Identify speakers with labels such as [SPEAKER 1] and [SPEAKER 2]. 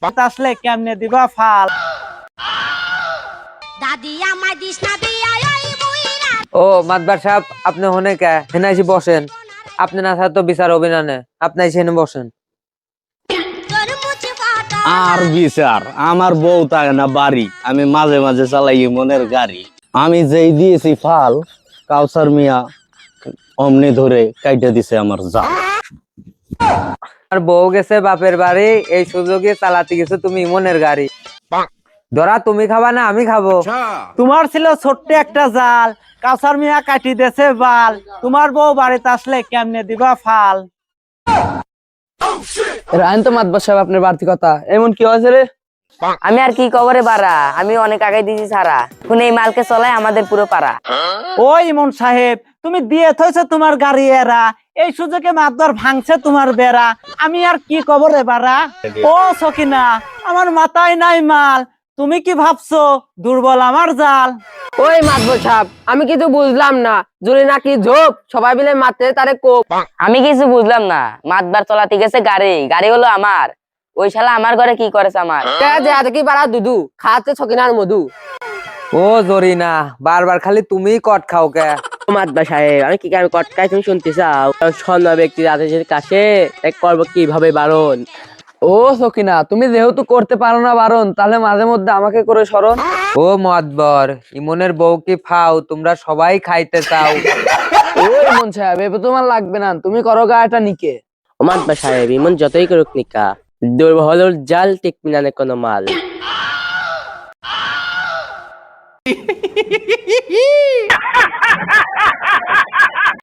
[SPEAKER 1] আসলে কেমনে দিবা ফাল।
[SPEAKER 2] ও মাতবার সাহেব, আপনি হনে কে হেনা এসে বসেন। আপনি না থাকতো বিচার অভিনানে, আপনি এসে হেনে বসেন।
[SPEAKER 3] আর বিচার আমার বউ থাকে না বাড়ি, আমি মাঝে মাঝে চালাই মনের গাড়ি। আমি যেই দিয়েছি ফাল, কাউসার মিয়া অমনি ধরে কাইটা দিছে আমার যা।
[SPEAKER 2] আর বউ গেছে বাপের বাড়ি, এই সুযোগে চালাতে গেছো তুমি ইমনের গাড়ি। ধরা তুমি খাবা না আমি খাবো?
[SPEAKER 1] তোমার ছিল ছোট্ট একটা জাল, কাউসার মিয়া কাটি দেছে বাল। তোমার বউ বাড়িতে আসলে কেমনে দিবা ফাল।
[SPEAKER 4] রায়ন তো মাতবার সাহেব আপনার বাড়তি কথা, এমন কি হয়েছে রে?
[SPEAKER 5] আমি আর কি কবরে বাড়া, আমি অনেক আগে দিছি সারা। এখন এই মালকে চলায় আমাদের পুরো পাড়া।
[SPEAKER 1] ও ইমন সাহেব, তুমি দিয়ে থইছো তোমার গাড়ি এরা, এই সুযোগে মাতবার ভাঙছে তোমার বেড়া। আমি আর কি কবরে বাড়া। ও সকিনা, আমার মাথায় নাই মাল, তুমি কি ভাবছো দুর্বল আমার জাল।
[SPEAKER 4] ওই মাতবার সাহেব, আমি কিছু বুঝলাম না। জুলি নাকি ঝোপ, সবাই মিলে মারতে তারে কোপ।
[SPEAKER 5] আমি কিছু বুঝলাম না, মাতবার চলাতে গেছে গাড়ি, গাড়ি হলো আমার। ওই শালা আমার ঘরে কি করেছে আমার।
[SPEAKER 4] কি পারা দুধু খাচ্ছে ছকিনার মধু।
[SPEAKER 2] ও জরিনা, বারবার খালি তুমি কট খাও কে?
[SPEAKER 4] মাতবার সাহেব, আমি কি আমি কটকায় তুমি শুনতে চাও? সন্ধ্যা ব্যক্তির আদেশের কাছে করবো কিভাবে বারণ। ও সকিনা, তুমি যেহেতু করতে পারো না বারণ, তাহলে মাঝে মধ্যে আমাকে করে স্মরণ।
[SPEAKER 2] ও মদবর, ইমনের বউ কি ফাও, তোমরা সবাই খাইতে চাও।
[SPEAKER 4] ওই মন সাহেব, এবার তোমার লাগবে না, তুমি করো গা এটা নিকে।
[SPEAKER 5] মাতবার সাহেব, ইমন যতই করুক নিকা, দুর্বল জাল টিকবি না কোনো মাল।